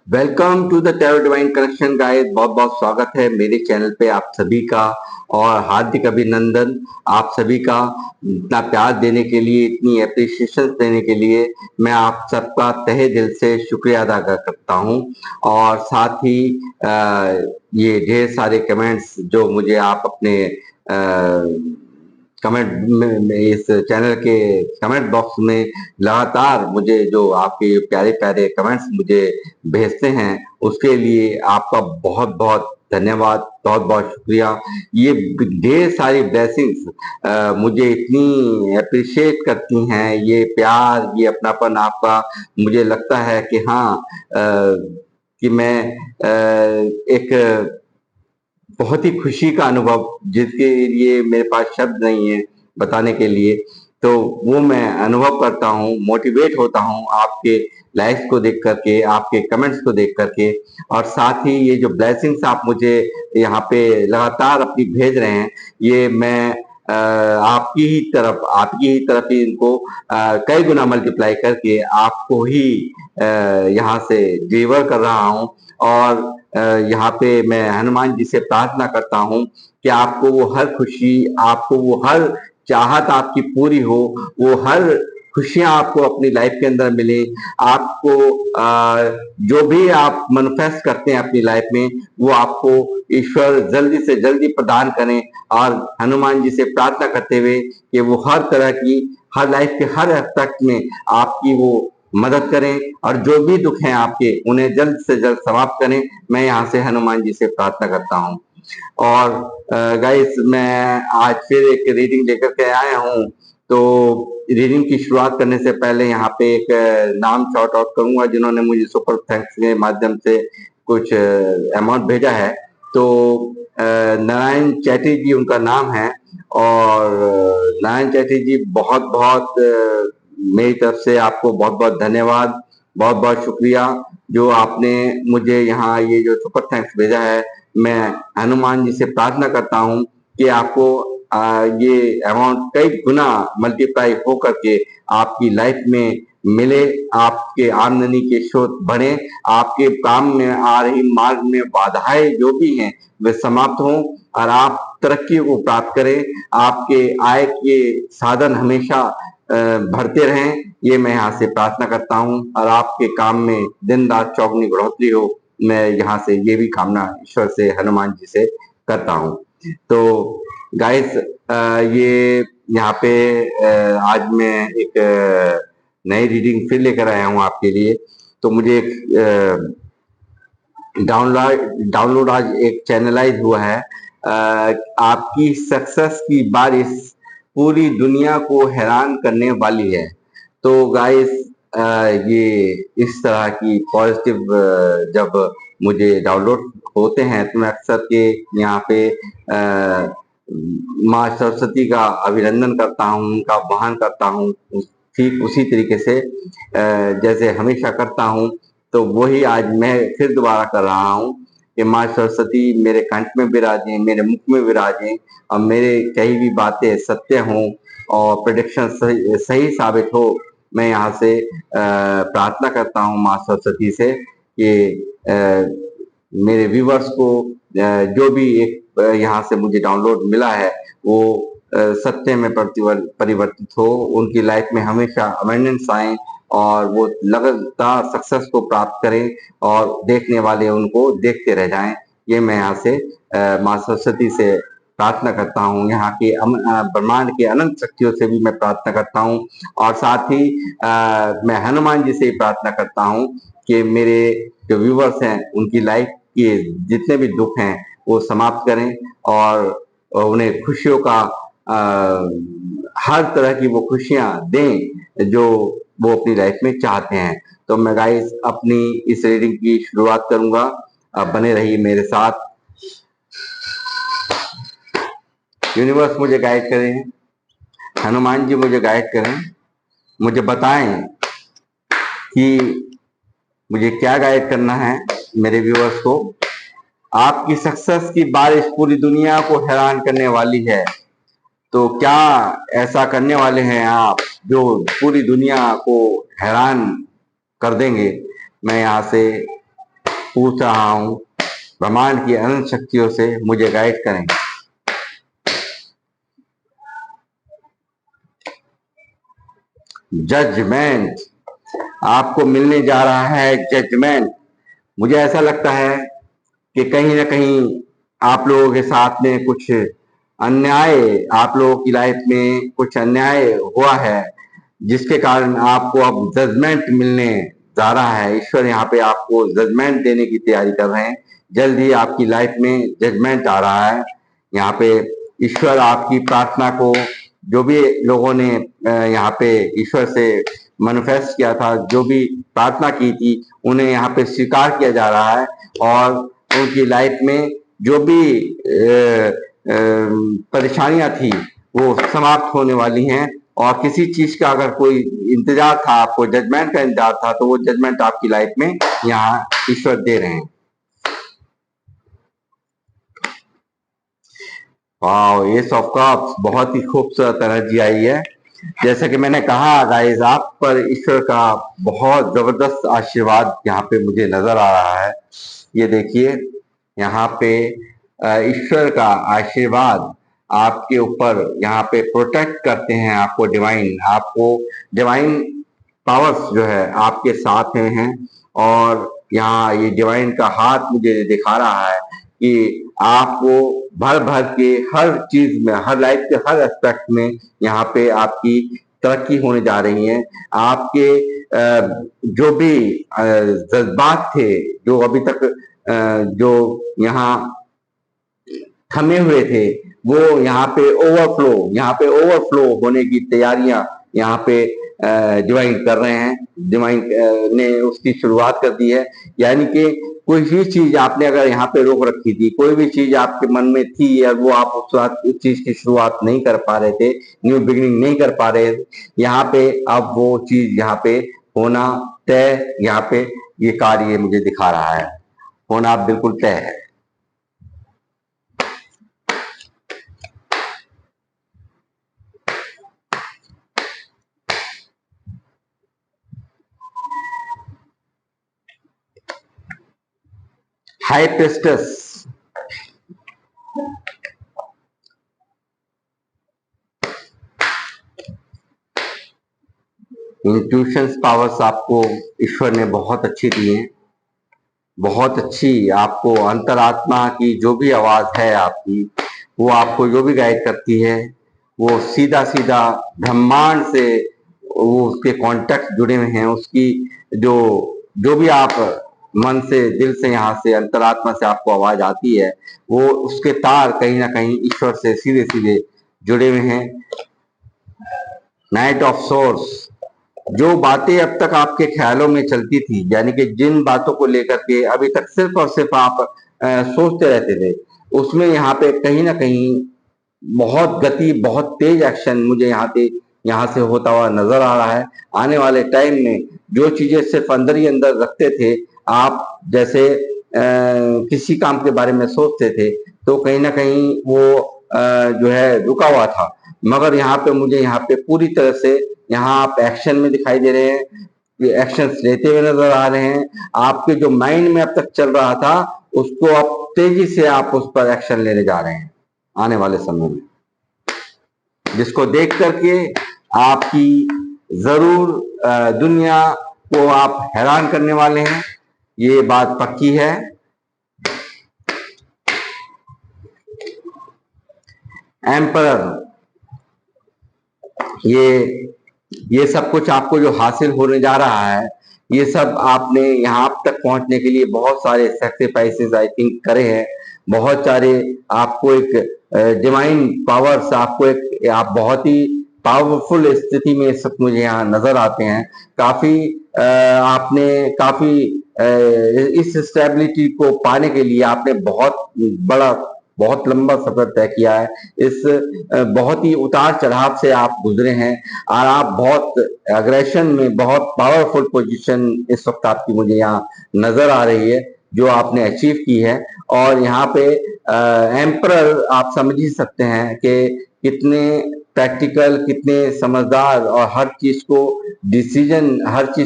Welcome to the tarot divine connection guys. बहुत बहुत स्वागत है मेरे चैनल पे आप सभी का और हार्दिक अभिनंदन आप सभी का। इतना प्यार देने के लिए, इतनी एप्रिसिएशन देने के लिए मैं आप सबका तहे दिल से शुक्रिया अदा करता हूँ। और साथ ही ये ढेर सारे कमेंट्स जो मुझे आप अपने कमेंट में इस चैनल के कमेंट बॉक्स में लगातार मुझे जो आपके प्यारे प्यारे कमेंट्स मुझे भेजते हैं, उसके लिए आपका बहुत बहुत धन्यवाद, बहुत बहुत शुक्रिया। ये ढेर सारी ब्लेसिंग्स मुझे इतनी अप्रिशिएट करती हैं। ये प्यार, ये अपनापन आपका, मुझे लगता है कि हाँ, कि मैं एक बहुत ही खुशी का अनुभव, जिसके लिए मेरे पास शब्द नहीं है बताने के लिए, तो वो मैं अनुभव करता हूँ, मोटिवेट होता हूँ आपके लाइक्स को देख करके, आपके कमेंट्स को देख करके। और साथ ही ये जो ब्लेसिंग्स आप मुझे यहाँ पे लगातार अपनी भेज रहे हैं, ये मैं आपकी ही तरफ ही इनको कई गुना मल्टीप्लाई करके आपको ही यहाँ से डिलीवर कर रहा हूँ। और यहाँ पे मैं हनुमान जी से प्रार्थना करता हूँ कि आपको वो हर खुशी, आपको वो हर चाहत आपकी पूरी हो, वो हर खुशियां आपको अपनी लाइफ के अंदर मिले। आपको जो भी आप मैनिफेस्ट करते हैं अपनी लाइफ में, वो आपको ईश्वर जल्दी से जल्दी प्रदान करें। और हनुमान जी से प्रार्थना करते हुए कि वो हर तरह की, हर लाइफ के हर एस्पेक्ट में आपकी वो मदद करें, और जो भी दुख हैं आपके, उन्हें जल्द से जल्द समाप्त करें। मैं यहाँ से हनुमान जी से प्रार्थना करता हूँ। और गाइस, मैं आज फिर एक रीडिंग लेकर के आया हूँ। तो रीडिंग की शुरुआत करने से पहले यहाँ पे एक नाम शॉर्ट आउट करूंगा, जिन्होंने मुझे सुपर थैंक्स के माध्यम से कुछ अमाउंट भेजा है। तो नारायण चैटर्जी उनका नाम है। और नारायण चैटर्जी, बहुत बहुत मेरी तरफ से आपको बहुत बहुत धन्यवाद, बहुत बहुत शुक्रिया जो आपने मुझे यहाँ ये जो सुपर थैंक्स भेजा है। मैं हनुमान जी से प्रार्थना करता हूँ कि आपको ये अमाउंट कई गुना मल्टीप्लाई हो करके आपकी लाइफ में मिले, आपके आमदनी के स्रोत बढ़े, आपके काम में आ रही मार्ग में बाधाएं जो भी हैं वे समाप्त हों, और आप तरक्की को प्राप्त करें। आपके आय के साधन हमेशा भरते रहें, ये मैं यहाँ से प्रार्थना करता हूँ। और आपके काम में दिन रात चौगुनी बढ़ोतरी हो, मैं यहाँ से ये भी कामना ईश्वर से, हनुमान जी से करता हूँ। तो गाइस, ये यहाँ पे आज मैं एक नई रीडिंग फिर लेकर आया हूँ आपके लिए। तो मुझे एक डाउनलोड आज एक चैनलाइज हुआ है, आपकी सक्सेस की बारिश पूरी दुनिया को हैरान करने वाली है। तो गाइस, ये इस तरह की पॉजिटिव जब मुझे डाउनलोड होते हैं, तो मैं अक्सर के यहाँ पे माँ सरस्वती का अभिनंदन करता हूँ, उनका वाहन करता हूँ, ठीक उसी तरीके से जैसे हमेशा करता हूँ। तो वही आज मैं फिर दोबारा कर रहा हूँ कि माँ सरस्वती मेरे कंठ में विराजें, मेरे मुख में विराजें, और मेरे कही भी बातें सत्य हों और प्रेडिक्शन सही साबित हो। मैं यहाँ से प्रार्थना करता हूँ माँ सरस्वती से कि मेरे व्यूवर्स को जो भी एक यहाँ से मुझे डाउनलोड मिला है, वो सत्य में परिवर्तित हो, उनकी लाइफ में हमेशा अबंडेंस आए, और वो लगातार सक्सेस को प्राप्त करें, और देखने वाले उनको देखते रह जाएं। ये मैं यहाँ से माँ सरस्वती से प्रार्थना करता हूँ। यहाँ के ब्रह्मांड के अनंत शक्तियों से भी मैं प्रार्थना करता हूँ। और साथ ही मैं हनुमान जी से प्रार्थना करता हूँ कि मेरे जो व्यूवर्स हैं, उनकी लाइफ के जितने भी दुख हैं वो समाप्त करें, और उन्हें खुशियों का हर तरह की वो खुशियां दें जो वो अपनी लाइफ में चाहते हैं। तो मैं गाइस अपनी इस रीडिंग की शुरुआत करूंगा, बने रहिए मेरे साथ। यूनिवर्स मुझे गाइड करें, हनुमान जी मुझे गाइड करें, मुझे बताएं कि मुझे क्या गाइड करना है मेरे व्यूअर्स को। आपकी सक्सेस की बारिश पूरी दुनिया को हैरान करने वाली है। तो क्या ऐसा करने वाले हैं आप जो पूरी दुनिया को हैरान कर देंगे? मैं यहाँ से पूछ रहा हूं, ब्रह्मांड की अनंत शक्तियों से मुझे गाइड करें। जजमेंट, आपको मिलने जा रहा है जजमेंट। मुझे ऐसा लगता है कि कहीं ना कहीं आप लोगों के साथ में कुछ अन्याय, आप लोगों की लाइफ में कुछ अन्याय हुआ है, जिसके कारण आपको अब जजमेंट मिलने जा रहा है। ईश्वर यहाँ पे आपको जजमेंट देने की तैयारी कर रहे हैं। जल्द ही आपकी लाइफ में जजमेंट आ रहा है। यहाँ पे ईश्वर आपकी प्रार्थना को, जो भी लोगों ने यहाँ पे ईश्वर से मैनिफेस्ट किया था, जो भी प्रार्थना की थी, उन्हें यहाँ पे स्वीकार किया जा रहा है और उनकी लाइफ में जो भी परेशानियां थी वो समाप्त होने वाली हैं। और किसी चीज का अगर कोई इंतजार था, आपको जजमेंट का इंतजार था, तो वो जजमेंट आपकी लाइफ में यहाँ ईश्वर दे रहे हैं। वाओ, एस ऑफ कप्स, बहुत ही खूबसूरत एनर्जी आई है। जैसे कि मैंने कहा गाइस, आप पर ईश्वर का बहुत जबरदस्त आशीर्वाद यहाँ पे मुझे नजर आ रहा है। ये देखिए, यहाँ पे ईश्वर का आशीर्वाद आपके ऊपर यहाँ पे प्रोटेक्ट करते हैं। आपको डिवाइन पावर्स जो है आपके साथ में हैं। और यहाँ ये डिवाइन का हाथ मुझे दिखा रहा है कि आपको भर भर के हर चीज में, हर लाइफ के हर एस्पेक्ट में यहाँ पे आपकी तरक्की होने जा रही है। आपके जो भी जज्बात थे, जो अभी तक जो यहाँ थमे हुए थे, वो यहाँ पे ओवरफ्लो होने की तैयारियां यहाँ पे डिवाइन कर रहे हैं। डिवाइन ने उसकी शुरुआत कर दी है। यानी कि कोई भी चीज आपने अगर यहाँ पे रोक रखी थी, कोई भी चीज आपके मन में थी और वो आप उस चीज की शुरुआत नहीं कर पा रहे थे, न्यू बिगिनिंग नहीं कर पा रहे थे, यहाँ पे अब वो चीज यहाँ पे होना तय, यहाँ पे ये कार्य मुझे दिखा रहा है, होना बिल्कुल तय है। हाई प्रेस्टस, इंट्यूशंस पावर्स आपको ईश्वर ने बहुत अच्छी दी है, बहुत अच्छी। आपको अंतरात्मा की जो भी आवाज है आपकी, वो आपको जो भी गाइड करती है, वो सीधा सीधा ब्रह्मांड से वो उसके कॉन्टेक्ट जुड़े हुए हैं। उसकी जो जो भी आप मन से, दिल से, यहाँ से अंतरात्मा से आपको आवाज आती है, वो उसके तार कहीं ना कहीं ईश्वर से सीधे सीधे जुड़े हुए हैं। नाइट ऑफ सोर्स, जो बातें अब तक आपके ख्यालों में चलती थी, यानी कि जिन बातों को लेकर के अभी तक सिर्फ और सिर्फ आप सोचते रहते थे, उसमें यहाँ पे कहीं ना कहीं बहुत गति, बहुत तेज एक्शन मुझे यहाँ से होता हुआ नजर आ रहा है। आने वाले टाइम में जो चीजें सिर्फ अंदर ही अंदर रखते थे आप, जैसे किसी काम के बारे में सोचते थे, तो कहीं ना कहीं वो जो है रुका हुआ था, मगर यहाँ पे मुझे यहाँ पे पूरी तरह से यहाँ आप एक्शन में दिखाई दे रहे हैं, एक्शंस लेते हुए नजर आ रहे हैं। आपके जो माइंड में अब तक चल रहा था, उसको आप तेजी से आप उस पर एक्शन लेने जा रहे हैं आने वाले समय में, जिसको देख करके आपकी जरूर दुनिया को आप हैरान करने वाले हैं, ये बात पक्की है। एम्परर, ये सब कुछ आपको जो हासिल होने जा रहा है, ये सब आपने यहाँ तक पहुंचने के लिए बहुत सारे सैक्रिफाइसेस आई थिंक करे हैं। बहुत सारे आपको एक डिवाइन पावर्स, आपको एक, आप बहुत ही पावरफुल स्थिति में सब मुझे यहाँ नजर आते हैं। काफी आपने काफी इस स्टेबिलिटी को पाने के लिए आपने बहुत लंबा सफर तय किया है। इस बहुत ही उतार चढ़ाव से आप गुजरे हैं और आप बहुत एग्रेशन में, बहुत पावरफुल पोजीशन इस वक्त आपकी मुझे यहाँ नजर आ रही है, जो आपने अचीव की है। और यहाँ पे एम्परर आप समझ ही सकते हैं कि कितने प्रैक्टिकल, कितने समझदार, और हर चीज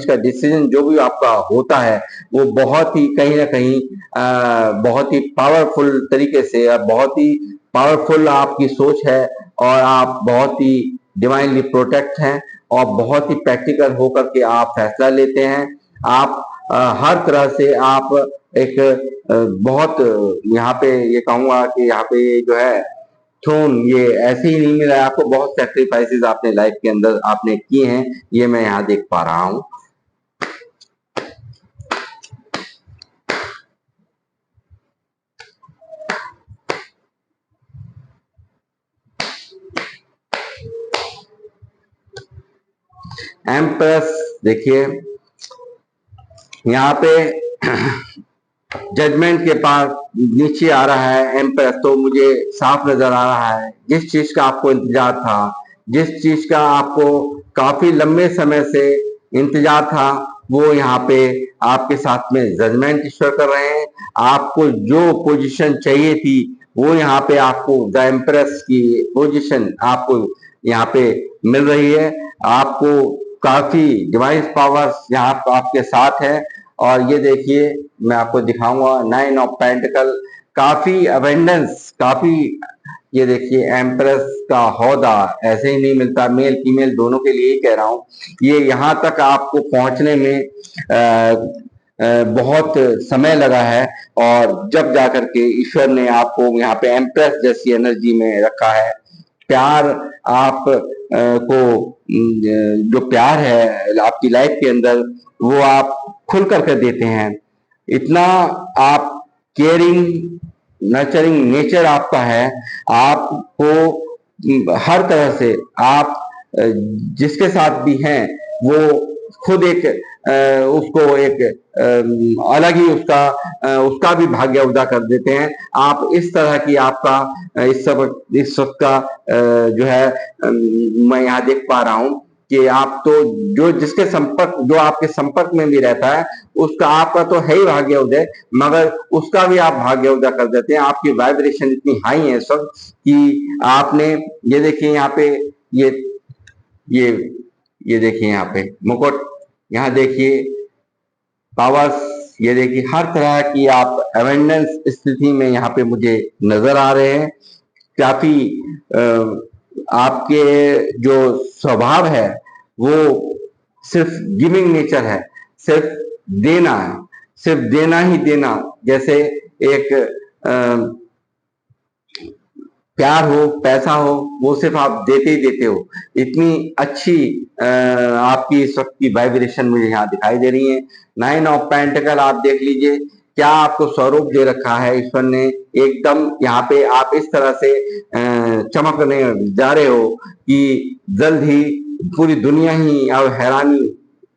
का डिसीजन जो भी आपका होता है वो बहुत ही कहीं ना कहीं बहुत ही पावरफुल तरीके से, बहुत ही पावरफुल आपकी सोच है, और आप बहुत ही डिवाइनली प्रोटेक्ट हैं, और बहुत ही प्रैक्टिकल होकर के आप फैसला लेते हैं। आप हर तरह से आप एक बहुत यहाँ पे ये कहूंगा कि यहाँ पे जो है थ्रोन ये ऐसे ही नहीं मिला है आपको, बहुत सैक्रिफाइसेस आपने लाइफ के अंदर आपने किए हैं, ये मैं यहाँ देख पा रहा हूँ। एम्प्रेस देखिए यहाँ पे जजमेंट के पास नीचे आ रहा है एम्प्रेस, तो मुझे साफ नजर आ रहा है जिस चीज का आपको इंतजार था, जिस चीज का आपको काफी लंबे समय से इंतजार था, वो यहाँ पे आपके साथ में जजमेंट ईश्वर कर रहे हैं। आपको जो पोजीशन चाहिए थी वो यहाँ पे आपको द एम्प्रेस की पोजीशन आपको यहाँ पे मिल रही है। आपको काफी डिवाइन पावर्स यहाँ आपके साथ है। और ये देखिए मैं आपको दिखाऊंगा 9 ऑफ पेंटिकल, काफी अबेंडेंस, काफी, ये देखिए एम्प्रेस का हौदा ऐसे ही नहीं मिलता, मेल फीमेल दोनों के लिए ही कह रहा हूँ। ये यहाँ तक आपको पहुंचने में बहुत समय लगा है, और जब जाकर के ईश्वर ने आपको यहाँ पे एम्प्रेस जैसी एनर्जी में रखा है। प्यार आप को जो प्यार है आपकी लाइफ के अंदर वो आप खुल करके देते हैं। इतना आप केयरिंग नर्चरिंग नेचर आपका है। आपको हर तरह से आप जिसके साथ भी हैं वो खुद एक उसको एक अलग ही उसका भी भाग्य उदा कर देते हैं। आप इस तरह की आपका इस वक्त का जो है मैं यहाँ देख पा रहा हूँ कि आप तो जो आपके संपर्क में भी रहता है उसका आपका तो है ही भाग्य उदय, मगर उसका भी आप भाग्य उदय कर देते हैं। आपकी वाइब्रेशन इतनी हाई है इस वक्त कि आपने ये देखिए यहाँ पे ये ये ये देखिए यहाँ पे मुकुट, यहाँ देखिए पावर्स, ये देखिए हर तरह की आप अवेंडेंस स्थिति में यहाँ पे मुझे नजर आ रहे हैं। काफी आपके जो स्वभाव है वो सिर्फ गिविंग नेचर है, सिर्फ देना है, सिर्फ देना ही देना। जैसे एक प्यार हो, पैसा हो, वो सिर्फ आप देते ही देते हो। इतनी अच्छी आपकी इस वक्त की वाइब्रेशन मुझे यहाँ दिखाई दे रही है। 9 ऑफ पेंटिकल आप देख लीजिए क्या आपको स्वरूप दे रखा है ईश्वर ने। एकदम यहाँ पे आप इस तरह से चमकने जा रहे हो कि जल्द ही पूरी दुनिया ही अब हैरानी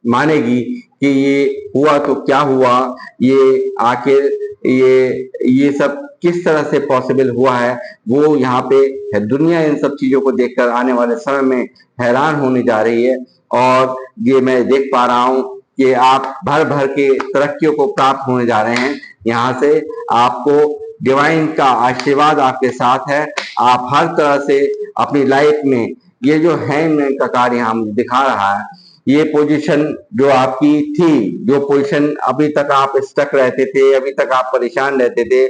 मानेगी कि ये हुआ तो क्या हुआ, ये आखिर ये सब किस तरह से पॉसिबल हुआ है। वो यहाँ पे दुनिया इन सब चीजों को देखकर आने वाले समय में हैरान होने जा रही है। और ये मैं देख पा रहा हूँ कि आप भर भर के तरक्कियों को प्राप्त होने जा रहे हैं। यहाँ से आपको डिवाइन का आशीर्वाद आपके साथ है। आप हर तरह से अपनी लाइफ में ये जो हैंगमैन का कार्य हम दिखा रहा है, ये पोजीशन जो आपकी थी, जो पोजीशन अभी तक आप स्टक रहते थे, अभी तक आप परेशान रहते थे,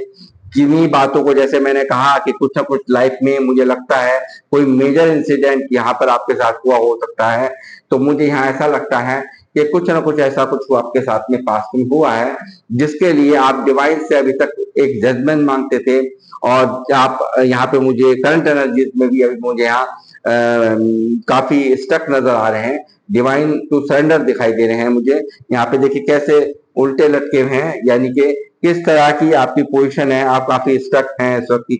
किन्हीं बातों को, जैसे मैंने कहा कि कुछ ना कुछ लाइफ में मुझे लगता है कोई मेजर इंसिडेंट यहाँ पर आपके साथ हुआ हो सकता है। तो मुझे यहाँ ऐसा लगता है कि कुछ ना कुछ ऐसा कुछ आपके साथ में पास्ट में हुआ है जिसके लिए आप डिवाइन से अभी तक एक जजमेंट मांगते थे। और आप यहाँ पे मुझे करंट एनर्जीज में भी अभी मुझे यहाँ काफी स्टक नजर आ रहे हैं। डिवाइन टू सरेंडर दिखाई दे रहे हैं मुझे। यहाँ पे देखिए कैसे उल्टे लटके हुए हैं, यानी कि किस तरह की आपकी पोजीशन है, आप काफी स्टक हैं इस वक्त की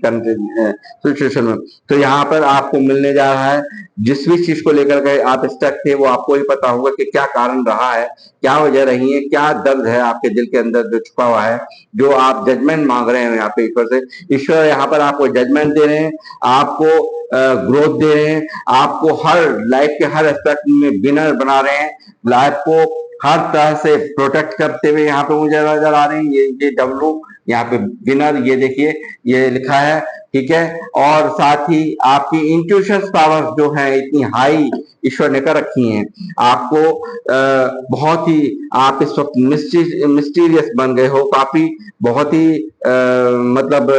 सिचुएशन में। तो यहाँ पर आपको मिलने जा रहा है जिस भी चीज को लेकर के आप स्टक थे, वो आपको ही पता होगा कि क्या कारण रहा है, क्या वजह रही है, क्या दर्द है आपके दिल के अंदर जो छुपा हुआ है, जो आप जजमेंट मांग रहे हैं यहाँ पे ईश्वर से। ईश्वर यहाँ पर आपको जजमेंट दे रहे हैं, आपको ग्रोथ दे रहे हैं, आपको हर लाइफ के हर एस्पेक्ट में विनर बना रहे हैं, लाइफ को हर तरह से प्रोटेक्ट करते हुए यहाँ पे मुझे नजर आ रहे हैं। ये यहाँ पे विनर ये देखिए ये लिखा है, ठीक है। और साथ ही आपकी इंट्यूशन पावर जो है इतनी हाई ईश्वर ने कर रखी है आपको, बहुत ही आप इस वक्त मिस्टीरियस बन गए हो काफी, बहुत ही मतलब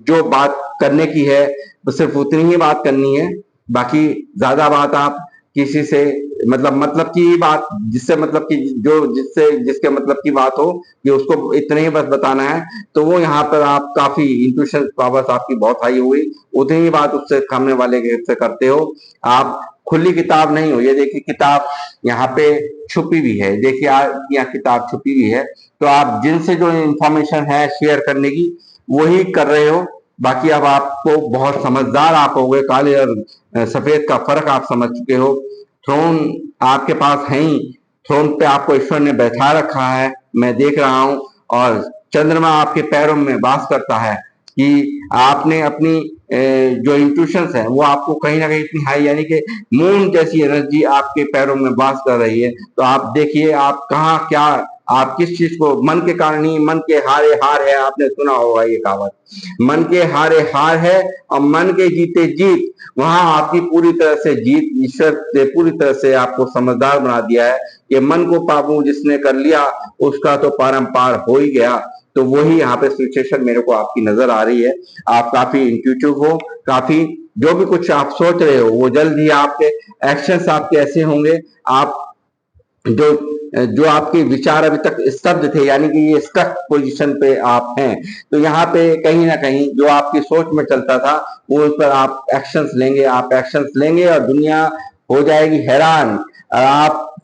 जो बात करने की है सिर्फ उतनी ही बात करनी है, बाकी ज्यादा बात आप किसी से मतलब की बात, जिससे मतलब की जो जिससे जिसके मतलब की बात हो कि उसको इतने ही बस बताना है, तो वो यहाँ पर आप काफी इंट्यूशन पावर्स आपकी बहुत हाई हुई, उतनी ही बात उससे सामने वाले से करते हो। आप खुली किताब नहीं हो, ये देखिए किताब यहाँ पे छुपी भी है, देखिए यहाँ किताब छुपी भी है, तो आप जिनसे जो इंफॉर्मेशन है शेयर करने की वही कर रहे हो। बाकी अब आपको बहुत समझदार आप हो गए, काले और सफेद का फर्क आप समझ चुके हो। थ्रोन आपके पास है ही, थ्रोन पे आपको ईश्वर ने बैठा रखा है, मैं देख रहा हूं, और चंद्रमा आपके पैरों में वास करता है कि आपने अपनी जो इंट्यूशंस है वो आपको कहीं ना कहीं इतनी हाई, यानी कि मून जैसी एनर्जी आपके पैरों में वास कर रही है। तो आप देखिए आप कहाँ क्या, आप किस चीज को, मन के कारण ही मन के हारे हार है, आपने सुना होगा ये कहावत, मन के हारे हार है और मन के जीते जीत। वहां आपकी पूरी तरह से जीत, ईश्वर ने पूरी तरह से आपको समझदार बना दिया है कि मन को काबू जिसने कर लिया उसका तो पारंपार हो ही गया। तो वही यहाँ पे सिचुएशन मेरे को आपकी नजर आ रही है। आप काफी इंट्यूटिव हो, काफी जो भी कुछ आप सोच रहे हो वो जल्द ही आपके एक्शंस आपके ऐसे होंगे, आप जो जो आपके विचार अभी तक स्तब्ध थे, यानी कि ये स्टक पोजीशन पे आप हैं, तो यहाँ पे कहीं ना कहीं जो आपकी सोच में चलता था वो उस पर आप एक्शंस लेंगे, आप एक्शंस लेंगे और दुनिया हो जाएगी हैरान। आप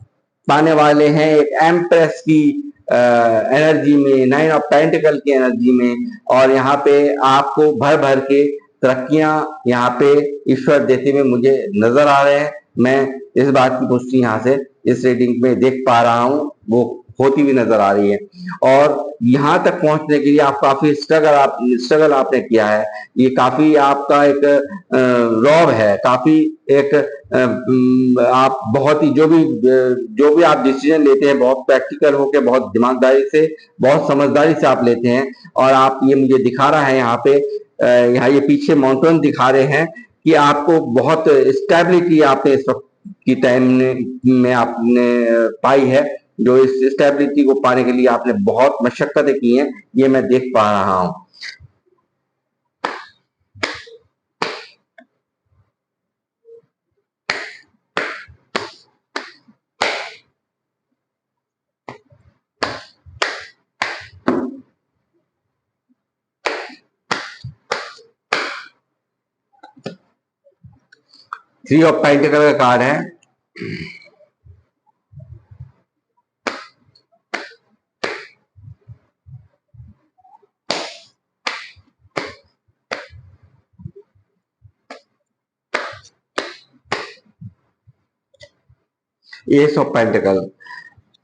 पाने वाले हैं एक एम्प्रेस की एनर्जी में, नाइन ऑफ पेंटिकल की एनर्जी में, और यहाँ पे आपको भर भर के तरक्कियां यहाँ पे ईश्वर देते हुए मुझे नजर आ रहे हैं। मैं इस बात की पुष्टि यहाँ से इस रीडिंग में देख पा रहा हूँ, वो होती हुई नजर आ रही है। और यहाँ तक पहुंचने के लिए आप काफी स्ट्रगल आपने किया है, ये काफी आपका एक रौब है, काफी एक आप बहुत ही जो भी आप डिसीजन लेते हैं बहुत प्रैक्टिकल होकर, बहुत दिमागदारी से, बहुत समझदारी से आप लेते हैं। और आप ये मुझे दिखा रहा है यहाँ पे, यहाँ ये पीछे माउंटेन दिखा रहे हैं कि आपको बहुत स्टेबिलिटी आपने इस वक्त की टाइम में आपने पाई है, जो इस स्टेबिलिटी को पाने के लिए आपने बहुत मशक्कतें की हैं, ये मैं देख पा रहा हूं। थ्री ऑफ पेंटिकल का कार्ड है, एस ऑफ पेंटिकल।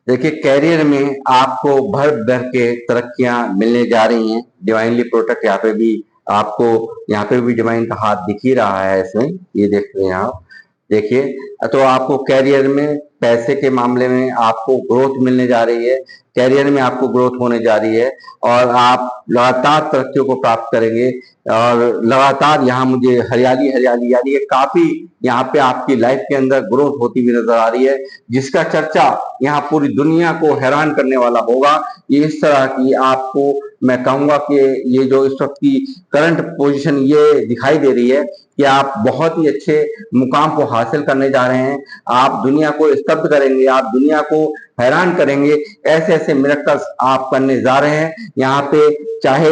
देखिए कैरियर में आपको भर भर के तरक्कियां मिलने जा रही हैं, डिवाइनली प्रोटेक्ट, यहाँ पे भी आपको, यहाँ पे भी डिवाइन का हाथ दिख ही रहा है इसमें, ये देख रहे हैं आप, देखिए। तो आपको कैरियर में पैसे के मामले में आपको ग्रोथ मिलने जा रही है, कैरियर में आपको ग्रोथ होने जा रही है, और आप लगातार तरक्कियों को प्राप्त करेंगे। और लगातार यहाँ मुझे हरियाली हरियाली, यानी ये काफी यहाँ पे आपकी लाइफ के अंदर ग्रोथ होती हुई नजर आ रही है, जिसका चर्चा यहाँ पूरी दुनिया को हैरान करने वाला होगा। ये इस तरह की आपको मैं कहूंगा कि ये जो इस वक्त की करंट पोजीशन ये दिखाई दे रही है कि आप बहुत ही अच्छे मुकाम को हासिल करने जा रहे हैं, आप दुनिया को स्तब्ध करेंगे, आप दुनिया को हैरान करेंगे, ऐसे ऐसे मिरेकल्स आप करने जा रहे हैं। यहाँ पे चाहे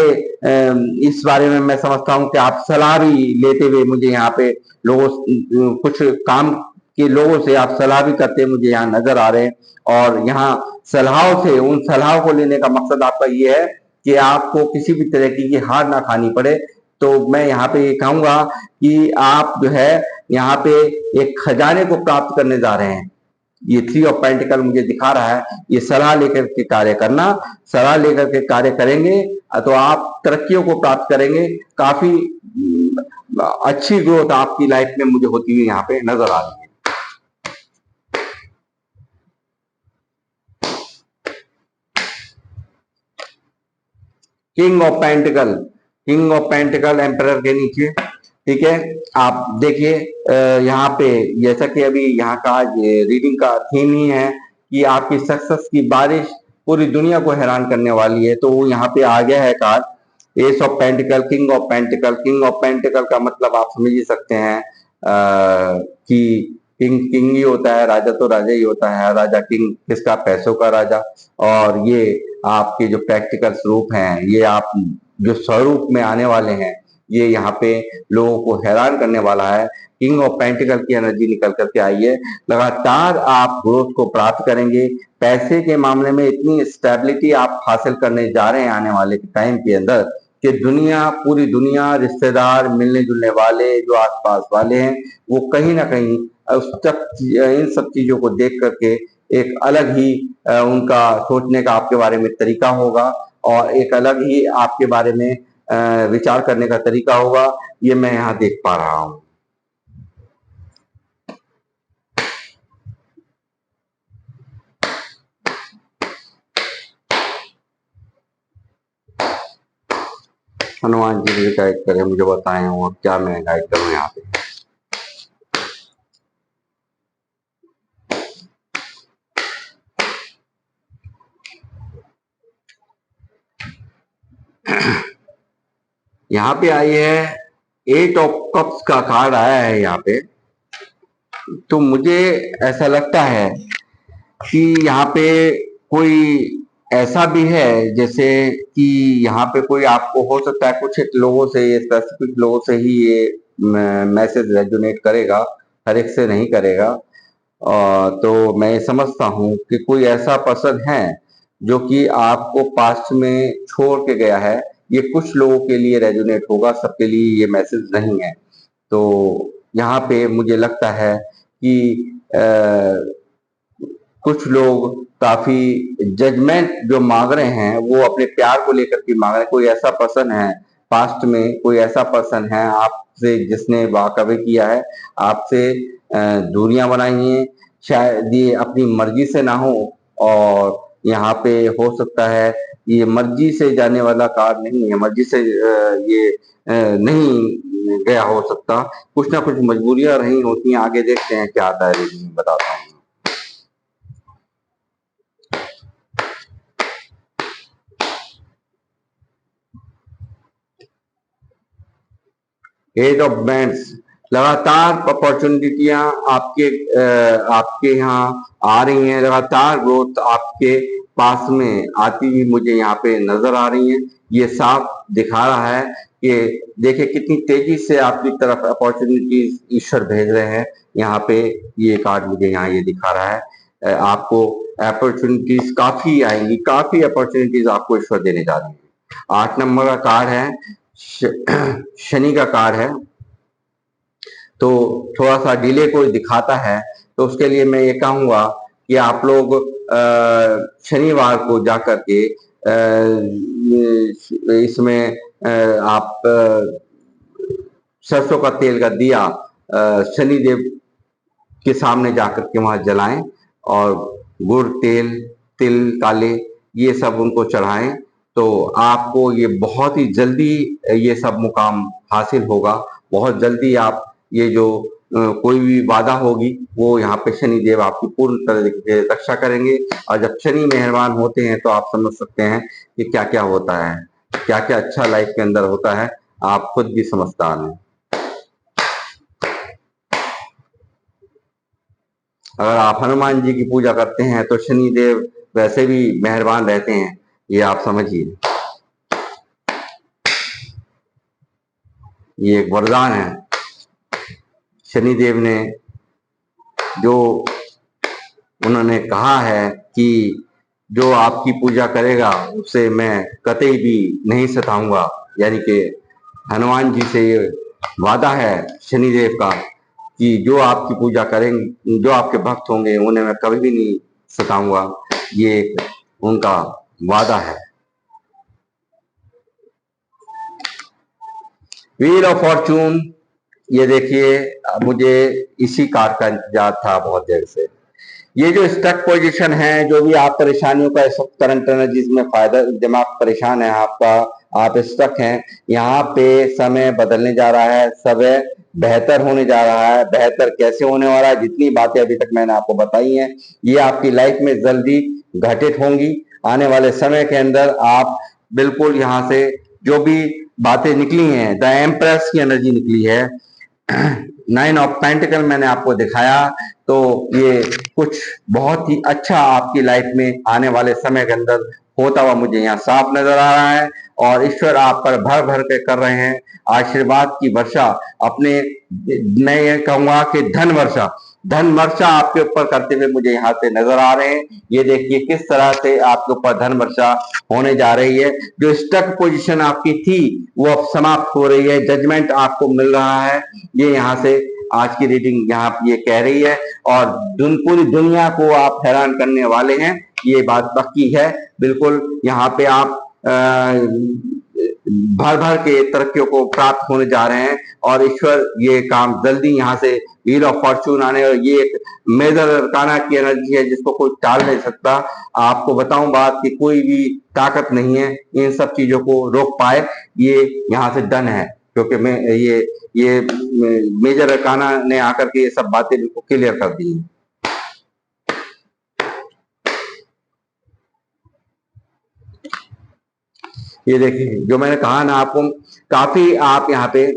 इस बारे में मैं समझता हूँ कि आप सलाह भी लेते हुए मुझे यहाँ पे लोगों कुछ काम के लोगों से आप सलाह भी करते मुझे यहाँ नजर आ रहे हैं। और यहाँ सलाहों से, उन सलाहों को लेने का मकसद आपका ये है कि आपको किसी भी तरह की हार ना खानी पड़े। तो मैं यहाँ पे ये कहूंगा कि आप जो है यहाँ पे एक खजाने को प्राप्त करने जा रहे हैं। ये थ्री ऑफ पेंटिकल मुझे दिखा रहा है, ये सलाह लेकर के कार्य करना, सलाह लेकर के कार्य करेंगे तो आप तरक्कियों को प्राप्त करेंगे। काफी अच्छी ग्रोथ आपकी लाइफ में मुझे होती हुई यहाँ पे नजर आ रही है। King of pentacle, king of pentacle emperor के नीचे, ठीक है। आप देखिए यहाँ पे जैसा कि अभी यहाँ का रीडिंग का थीम ही है कि आपकी सक्सेस की बारिश पूरी दुनिया को हैरान करने वाली है, तो वो यहाँ पे आ गया है card S of pentacle, king of pentacle. King of pentacle का मतलब आप समझ ही सकते हैं कि किंग किंग ही होता है, राजा तो राजा ही होता है। राजा किंग किसका? पैसों का राजा। और ये आपके जो प्रैक्टिकल स्वरूप हैं, ये आप जो स्वरूप में आने वाले हैं, ये यहाँ पे लोगों को हैरान करने वाला है। किंग ऑफ पेंटिकल की एनर्जी निकल करके आई है। लगातार आप ग्रोथ को प्राप्त करेंगे। पैसे के मामले में इतनी स्टेबिलिटी आप हासिल करने जा रहे हैं आने वाले टाइम के अंदर कि दुनिया, पूरी दुनिया, रिश्तेदार, मिलने जुलने वाले, जो आसपास वाले हैं, वो कहीं ना कहीं इन सब चीजों को देख करके एक अलग ही उनका सोचने का आपके बारे में तरीका होगा और एक अलग ही आपके बारे में विचार करने का तरीका होगा। ये मैं यहाँ देख पा रहा हूँ। हनुमान जी मुझे गाइड करें, मुझे बताएं और क्या मैं गाइड करूँ यहाँ पे। यहाँ पे आई है एट ऑफ कप्स का कार्ड आया है यहाँ पे। तो मुझे ऐसा लगता है कि यहाँ पे कोई ऐसा भी है जैसे कि यहाँ पे कोई आपको हो सकता है कुछ एक लोगों से, ये स्पेसिफिक लोगों से ही ये मैसेज रेजोनेट करेगा, हर एक से नहीं करेगा। तो मैं समझता हूँ कि कोई ऐसा पर्सन है जो कि आपको पास्ट में छोड़ के गया है। ये कुछ लोगों के लिए रेजोनेट होगा, सबके लिए ये मैसेज नहीं है। तो यहाँ पे मुझे लगता है कि कुछ लोग काफी जजमेंट जो मांग रहे हैं वो अपने प्यार को लेकर के मांग रहे हैं। कोई ऐसा पर्सन है पास्ट में, कोई ऐसा पर्सन है आपसे जिसने वाकवे किया है, आपसे दूरियां बनाई हैं, शायद ये अपनी मर्जी से ना हो। और यहाँ पे हो सकता है ये मर्जी से जाने वाला कार्ड नहीं है, मर्जी से ये नहीं गया हो सकता, कुछ ना कुछ मजबूरियां रही होती हैं। आगे देखते हैं क्या आता है, रीडिंग बताता हूँ। एज ऑफ बैंड्स, लगातार अपॉर्चुनिटियां आपके यहाँ आ रही हैं, लगातार ग्रोथ आपके पास में आती हुई मुझे यहाँ पे नजर आ रही है। ये साफ दिखा रहा है कि देखिए कितनी तेजी से आपकी तरफ अपॉर्चुनिटीज ईश्वर भेज रहे हैं। यहाँ पे ये कार्ड मुझे यहाँ ये दिखा रहा है आपको अपॉर्चुनिटीज काफी आएंगी, काफी अपॉर्चुनिटीज आपको ईश्वर देने जा रही है। 8 नंबर का कार्ड है, शनि का कार्ड है। तो थोड़ा सा डिले को दिखाता है, तो उसके लिए मैं ये कहूंगा कि आप लोग शनिवार को जाकर के इसमें आप सरसों का तेल का दिया शनि देव के सामने जाकर के वहां जलाएं और गुड़, तेल, तिल काले, ये सब उनको चढ़ाएं। तो आपको ये बहुत ही जल्दी ये सब मुकाम हासिल होगा। बहुत जल्दी आप ये जो कोई भी बाधा होगी वो यहाँ पे शनि देव आपकी पूर्ण तरह से रक्षा करेंगे। और जब शनि मेहरबान होते हैं तो आप समझ सकते हैं कि क्या क्या होता है, क्या क्या अच्छा लाइफ के अंदर होता है, आप खुद भी समझदार हैं। अगर आप हनुमान जी की पूजा करते हैं तो शनि देव वैसे भी मेहरबान रहते हैं, ये आप समझिए। ये एक वरदान है शनि देव ने, जो उन्होंने कहा है कि जो आपकी पूजा करेगा उसे मैं कतई भी नहीं सताऊंगा। यानी कि हनुमान जी से ये वादा है शनिदेव का कि जो आपकी पूजा करेंगे, जो आपके भक्त होंगे, उन्हें मैं कभी भी नहीं सताऊंगा। ये उनका वादा है। व्हील ऑफ फॉर्चून, ये देखिए मुझे इसी कार्ड का इंतजार था बहुत देर से। ये जो स्टक पोजीशन है, जो भी आप परेशानियों का इस वक्त करंट एनर्जीज में फायदा, जब आप परेशान है, आपका आप स्टक हैं। यहाँ पे समय बदलने जा रहा है, समय बेहतर होने जा रहा है। बेहतर कैसे होने वाला है? जितनी बातें अभी तक मैंने आपको बताई हैं, ये आपकी लाइफ में जल्दी घटित होंगी। आने वाले समय के अंदर आप बिल्कुल यहाँ से जो भी बातें निकली हैं, द एम्प्रेस की एनर्जी निकली है, 9 ऑफ पेंटिकल मैंने आपको दिखाया, तो ये कुछ बहुत ही अच्छा आपकी लाइफ में आने वाले समय के अंदर होता हुआ मुझे यहाँ साफ नजर आ रहा है। और ईश्वर आप पर भर भर के कर रहे हैं आशीर्वाद की वर्षा। अपने, मैं ये कहूंगा कि धन वर्षा आपके ऊपर करते हुए मुझे यहाँ से नजर आ रहे हैं। ये देखिए किस तरह से आपके ऊपर धन वर्षा होने जा रही है। जो स्टक पोजीशन आपकी थी वो अब समाप्त हो रही है, जजमेंट आपको मिल रहा है। ये यहाँ से आज की रीडिंग यहाँ ये कह रही है, और पूरी दुनिया को आप हैरान करने वाले हैं, ये बात पक्की है। बिल्कुल यहाँ पे आप भर भर के तरक्कियों को प्राप्त होने जा रहे हैं, और ईश्वर ये काम जल्दी यहाँ से व्हील ऑफ फॉर्चून आने, और ये एक मेजर अरकाना की एनर्जी है जिसको कोई टाल नहीं सकता। आपको बताऊं बात कि कोई भी ताकत नहीं है इन सब चीजों को रोक पाए, ये यहाँ से डन है। क्योंकि मैं ये मेजर अरकाना ने आकर के ये सब बातें बिल्कुल क्लियर कर दी हैं। ये देखिए जो मैंने कहा ना आपको, काफी आप यहाँ पे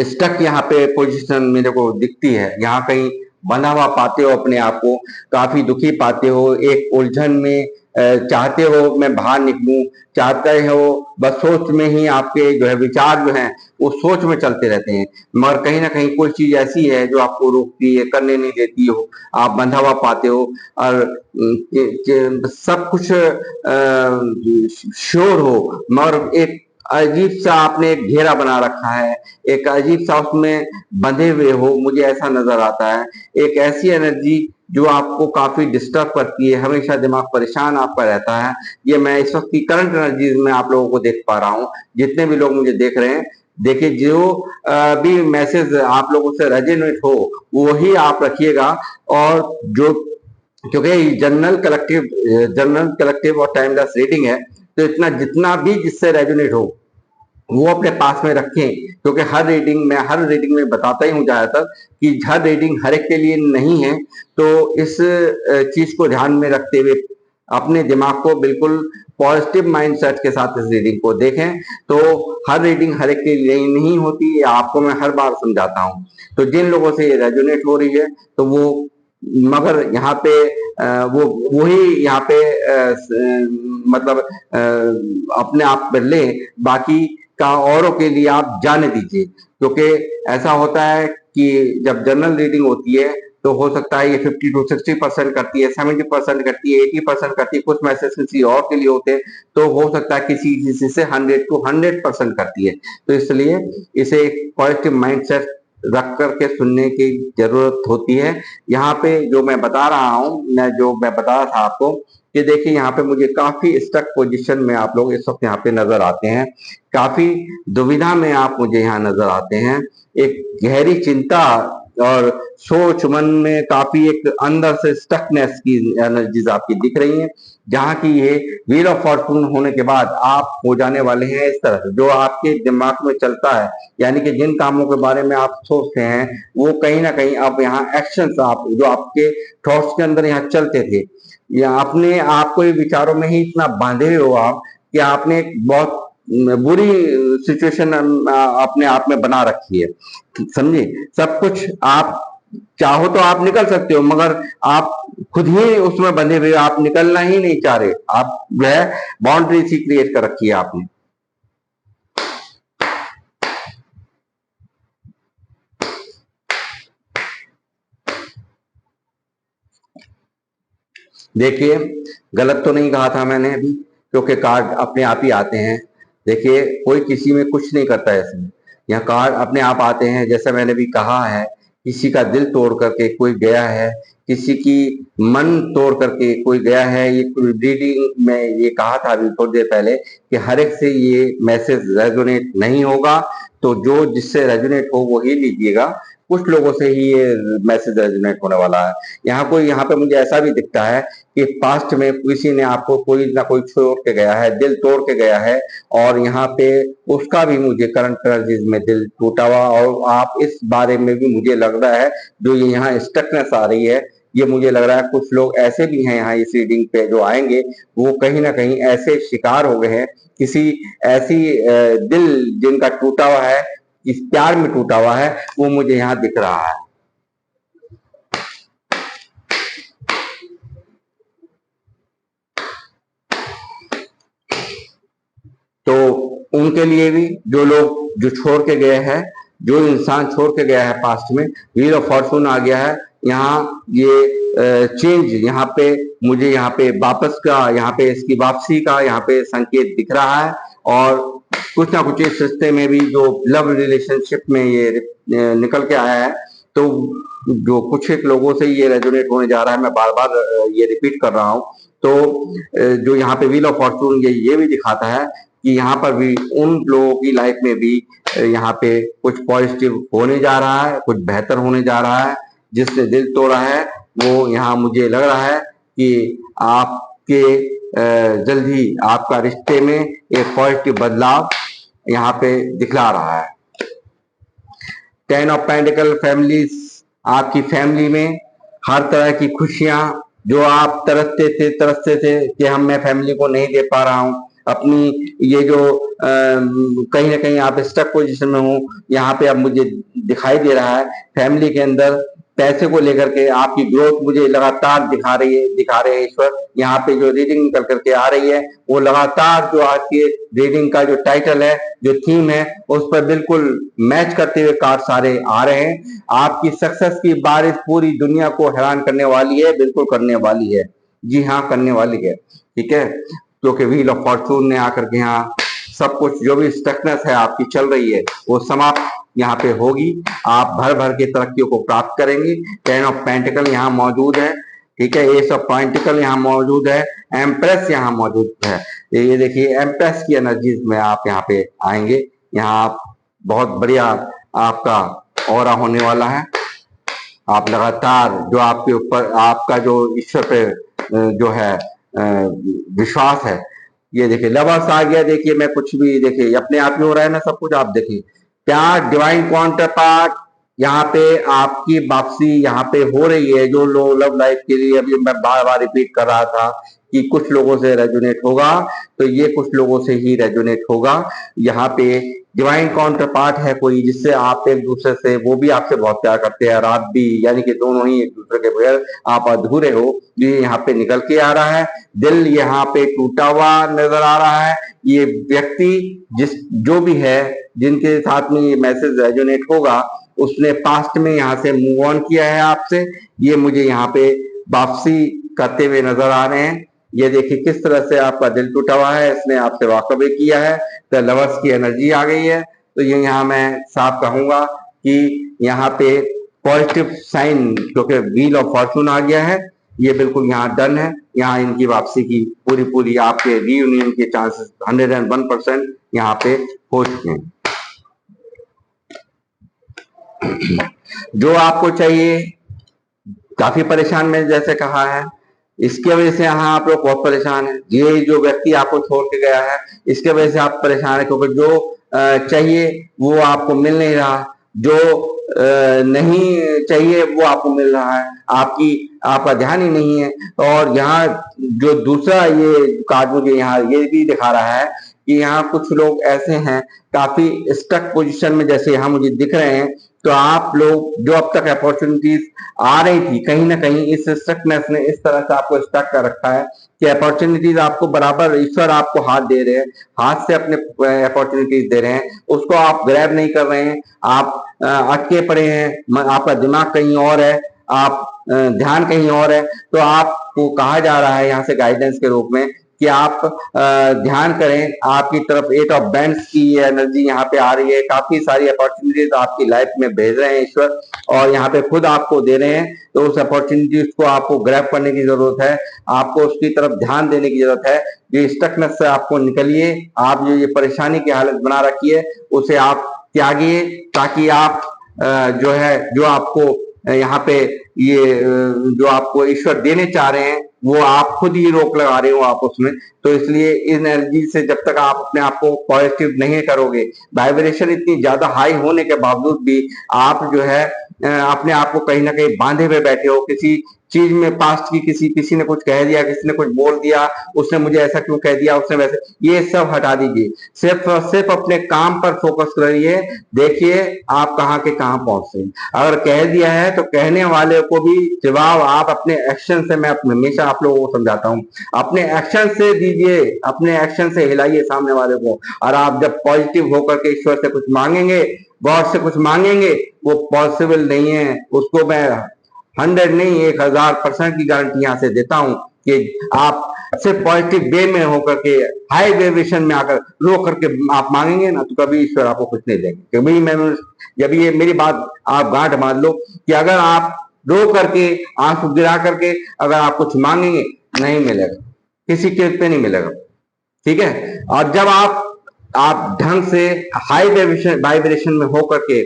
स्टक यहाँ पे पोजीशन मेरे को दिखती है। यहाँ कहीं बंधा हुआ पाते हो अपने आप को, काफी दुखी पाते हो, एक उलझन में चाहते हो मैं बाहर निकलूं, चाहते हो, बस सोच में ही आपके जो है विचार जो हैं वो सोच में चलते रहते हैं, मगर कहीं ना कहीं कोई चीज ऐसी है जो आपको रोकती है, करने नहीं देती हो, आप बंधा हुआ पाते हो। और सब कुछ श्योर हो, मगर एक अजीब सा आपने एक घेरा बना रखा है, एक अजीब सा उसमें बंधे हुए हो, मुझे ऐसा नजर आता है। एक ऐसी एनर्जी जो आपको काफी डिस्टर्ब करती है, हमेशा दिमाग परेशान आपका रहता है। ये मैं इस वक्त की करंट एनर्जी में आप लोगों को देख पा रहा हूँ। जितने भी लोग मुझे देख रहे हैं, देखिए जो भी मैसेज आप लोगों से रेजोनेट हो वही आप रखिएगा। और जो, क्योंकि जनरल कलेक्टिव और टाइमलेस रीडिंग है, तो इतना जितना भी जिससे रेजोनेट हो वो अपने पास में रखें। क्योंकि हर रीडिंग में बताता ही हूँ ज्यादातर कि हर रीडिंग हर एक के लिए नहीं है। तो इस चीज को ध्यान में रखते हुए अपने दिमाग को बिल्कुल पॉजिटिव माइंडसेट के साथ इस रीडिंग को देखें। तो हर रीडिंग हर एक के लिए नहीं होती, आपको मैं हर बार समझाता हूँ। तो जिन लोगों से ये रेजोनेट हो रही है तो वो, मगर यहाँ पे वो वही यहाँ पे मतलब अपने आप में ले, बाकी का औरों के लिए आप जाने दीजिए। क्योंकि ऐसा होता है कि जब जनरल रीडिंग होती है तो हो सकता है ये 50 to 60% करती है, 70% करती है, 80% करती है, कुछ मैसेज किसी और के लिए होते हैं, तो हो सकता है किसी से 100 to 100% करती है। तो इसलिए इसे एक पॉजिटिव माइंडसेट रख करके सुनने की जरूरत होती है। यहाँ पे जो मैं बता रहा हूँ, जो मैं बता रहा था आपको कि देखिए यहाँ पे मुझे काफी स्टक पोजीशन में आप लोग इस वक्त यहाँ पे नजर आते हैं, काफी दुविधा में आप मुझे यहाँ नजर आते हैं। एक गहरी चिंता और सोच मन में काफी एक अंदर से स्टकनेस की एनर्जीज आपकी दिख रही हैं, जहाँ की ये व्हील ऑफ फॉर्चून होने के बाद आप हो जाने वाले हैं इस तरह से, जो आपके दिमाग में चलता है, यानी कि जिन कामों के बारे में आप सोचते हैं वो कहीं ना कहीं अब यहाँ एक्शन आप जो आपके थॉट्स के अंदर यहाँ चलते थे, या अपने आप को विचारों में ही इतना बांधे हुए हो आप कि आपने एक बहुत बुरी सिचुएशन अपने आप में बना रखी है। समझे? सब कुछ आप चाहो तो आप निकल सकते हो, मगर आप खुद ही उसमें बंधे हुए, आप निकलना ही नहीं चाह रहे। आप जो है बाउंड्री सी क्रिएट कर रखी है आपने। देखिए गलत तो नहीं कहा था मैंने अभी, क्योंकि कार्ड अपने आप ही आते हैं। देखिए कोई किसी में कुछ नहीं करता है इसमें, यहाँ कार्ड अपने आप आते हैं। जैसे मैंने भी कहा है, किसी का दिल तोड़ करके कोई गया है, किसी की मन तोड़ करके कोई गया है। ये रीडिंग में ये कहा था अभी थोड़ी देर पहले कि हर एक से ये मैसेज रेजोनेट नहीं होगा। तो जो जिससे रेजोनेट हो वो ही लीजिएगा। कुछ लोगों से ही ये मैसेज रेजोनेट होने वाला है। यहाँ पे मुझे ऐसा भी दिखता है कि पास्ट में किसी ने आपको कोई ना कोई छोड़ के गया है, दिल तोड़ के गया है, और यहाँ पे उसका भी मुझे करंट एनर्जीज में दिल टूटा हुआ, और आप इस बारे में भी मुझे लग रहा है जो ये यहाँ स्टकनेस आ रही है, ये मुझे लग रहा है कुछ लोग ऐसे भी हैं यहाँ इस रीडिंग पे जो आएंगे, वो कहीं ना कहीं ऐसे शिकार हो गए हैं किसी ऐसी दिल जिनका टूटा हुआ है, इस प्यार में टूटा हुआ है, वो मुझे यहाँ दिख रहा है। तो उनके लिए भी जो लोग जो छोड़ के गए हैं, जो इंसान छोड़ के गया है पास्ट में, व्हील ऑफ फॉर्चून आ गया है यहाँ। ये चेंज यहाँ पे मुझे यहाँ पे वापस का, यहाँ पे इसकी वापसी का यहाँ पे संकेत दिख रहा है, और कुछ ना कुछ इस रिश्ते में भी जो लव रिलेशनशिप में ये निकल के आया है, तो जो कुछ एक लोगों से ये रेजोनेट होने जा रहा है। मैं बार बार ये रिपीट कर रहा हूँ। तो जो यहाँ पे व्हील ऑफ फॉर्चून ये भी दिखाता है कि यहाँ पर भी उन लोगों की लाइफ में भी यहाँ पे कुछ पॉजिटिव होने जा रहा है, कुछ बेहतर होने जा रहा है। जिसने दिल तोड़ा है वो यहाँ मुझे लग रहा है कि आपके जल्द ही आपका रिश्ते में एक पॉजिटिव बदलाव यहाँ पे दिखला रहा है। 10 ऑफ पेंटिकल फैमिलीज, आपकी फैमिली में हर तरह की खुशियां जो आप तरसते थे कि मैं फैमिली को नहीं दे पा रहा हूँ, अपनी ये जो कहीं ना कहीं आप स्टक पोजीशन में हो, यहाँ पे अब मुझे दिखाई दे रहा है फैमिली के अंदर पैसे को लेकर के आपकी ग्रोथ मुझे लगातार दिखा रहे हैं ईश्वर। यहाँ पे जो रीडिंग निकल करके आ रही है वो लगातार जो आज के रीडिंग का जो टाइटल है, जो थीम है, उस पर बिल्कुल मैच करते हुए कार्ड सारे आ रहे हैं। आपकी सक्सेस की बारिश पूरी दुनिया को हैरान करने वाली है, बिल्कुल करने वाली है, जी हाँ करने वाली है, ठीक है। क्योंकि व्हील ऑफ फॉर्चून ने आकर के यहाँ सब कुछ जो भी स्टकनेस है आपकी चल रही है वो समाप्त यहाँ पे होगी। आप भर भर के तरक्कियों को प्राप्त करेंगे। 10 ऑफ पेंटिकल यहाँ मौजूद है, ठीक है। एस ऑफ पेंटिकल यहाँ मौजूद है, एम्प्रेस यहाँ मौजूद है। ये देखिए एम्प्रेस की एनर्जीज में आप यहाँ पे आएंगे। यहाँ आप बहुत बढ़िया आपका ऑरा होने वाला है। आप लगातार जो आपके ऊपर आपका जो ईश्वर पे जो है विश्वास है, ये देखिए लवर्स आ गया। देखिए मैं कुछ भी देखिए अपने आप ही हो रहा है ना सब कुछ। आप देखिए प्यार, डिवाइन काउंटर पार्ट, यहाँ पे आपकी वापसी यहाँ पे हो रही है। जो लोग लव लाइफ के लिए, अभी मैं बार बार रिपीट कर रहा था कि कुछ लोगों से रेजोनेट होगा, तो ये कुछ लोगों से ही रेजोनेट होगा। यहाँ पे डिवाइन काउंटर पार्ट है कोई जिससे आप एक दूसरे से, वो भी आपसे बहुत प्यार करते हैं और आप भी, यानी कि दोनों ही एक दूसरे के बगैर आप अधूरे हो, ये यहाँ पे निकल के आ रहा है। दिल यहाँ पे टूटा हुआ नजर आ रहा है। ये व्यक्ति जो भी है जिनके साथ में ये मैसेज रेजोनेट होगा, उसने पास्ट में यहाँ से मूव ऑन किया है आपसे। ये मुझे यहाँ पे वापसी करते हुए नजर आ रहे हैं। ये देखिए किस तरह से आपका दिल टूटा हुआ है, इसने आपसे वाकबे किया है, तो लवर्स की एनर्जी आ गई है। तो ये यहाँ मैं साफ कहूंगा कि यहाँ पे पॉजिटिव साइन, क्योंकि व्हील ऑफ फॉर्चून आ गया है, ये बिल्कुल यहाँ डन है। यहाँ इनकी वापसी की पूरी आपके रीयूनियन के चांसेस 101% यहाँ पे हो चुके हैं। जो आपको चाहिए, काफी परेशान में जैसे कहा है, इसके वजह से यहाँ आप लोग बहुत परेशान है। ये जो व्यक्ति आपको छोड़ के गया है, इसके वजह से आप परेशान है, क्योंकि जो चाहिए वो आपको मिल नहीं रहा, जो नहीं चाहिए वो आपको मिल रहा है, आपका ध्यान ही नहीं है। और यहाँ जो दूसरा ये कार्ड मुझे यहाँ ये भी दिखा रहा है कि यहाँ कुछ लोग ऐसे हैं काफी स्टक पोजीशन में जैसे यहाँ मुझे दिख रहे हैं। तो आप लोग जो अब तक अपॉर्चुनिटीज आ रही थी, कहीं ना कहीं इस स्टकनेस ने इस तरह से आपको स्टक कर रखा है कि अपॉर्चुनिटीज आपको बराबर ईश्वर आपको हाथ दे रहे हैं, हाथ से अपने अपॉर्चुनिटीज दे रहे हैं, उसको आप ग्रैब नहीं कर रहे हैं। आप अटके पड़े हैं, आपका दिमाग कहीं और है, आप ध्यान कहीं और है। तो आपको कहा जा रहा है यहाँ से गाइडेंस के रूप में कि आप ध्यान करें। आपकी तरफ 8 ऑफ बैंड्स की एनर्जी यहाँ पे आ रही है। काफी सारी अपॉर्चुनिटीज आपकी लाइफ में भेज रहे हैं ईश्वर, और यहाँ पे खुद आपको दे रहे हैं। तो उस अपॉर्चुनिटीज को आपको ग्रैब करने की जरूरत है, आपको उसकी तरफ ध्यान देने की जरूरत है। जो स्टकनेस से आपको निकलिए, आप जो ये परेशानी की हालत बना रखी है उसे आप त्यागिए, ताकि आप जो है, जो आपको यहाँ पे ये जो आपको ईश्वर देने चाह रहे हैं वो आप खुद ही रोक लगा रहे हो आप उसमें। तो इसलिए इन एनर्जी से जब तक आप अपने आप को पॉजिटिव नहीं करोगे, वाइब्रेशन इतनी ज्यादा हाई होने के बावजूद भी आप जो है अपने आप को कहीं ना कहीं बांधे हुए बैठे हो किसी चीज में, पास्ट की किसी किसी ने कुछ कह दिया, किसी ने कुछ बोल दिया, उसने मुझे ऐसा क्यों कह दिया, उसने वैसे, ये सब हटा दीजिए। सिर्फ और सिर्फ अपने काम पर फोकस करिए। देखिए आप कहाँ के कहाँ पहुंचते हैं। अगर कह दिया है तो कहने वाले को भी जवाब आप अपने एक्शन से, मैं हमेशा आप लोगों को समझाता हूँ, अपने एक्शन से दीजिए, अपने एक्शन से हिलाइए सामने वाले को। और आप जब पॉजिटिव होकर के ईश्वर से कुछ मांगेंगे, गॉड से कुछ मांगेंगे, वो पॉसिबल नहीं है। उसको मैं 100 नहीं 1000% की गारंटी यहां से देता हूं कि आप सिर्फ पॉजिटिव वे में होकर के, हाई वाइब्रेशन में आकर रो करके आप मांगेंगे ना, तो कभी ईश्वर आपको कुछ नहीं देंगे। कभी मैं, जब ये मेरी बात आप गांठ मान लो कि अगर आप रो करके, आंसू गिरा करके अगर आप कुछ मांगेंगे, नहीं मिलेगा, किसी के पे नहीं मिलेगा, ठीक है। और जब आप ढंग से हाई वाइब्रेशन में होकर के,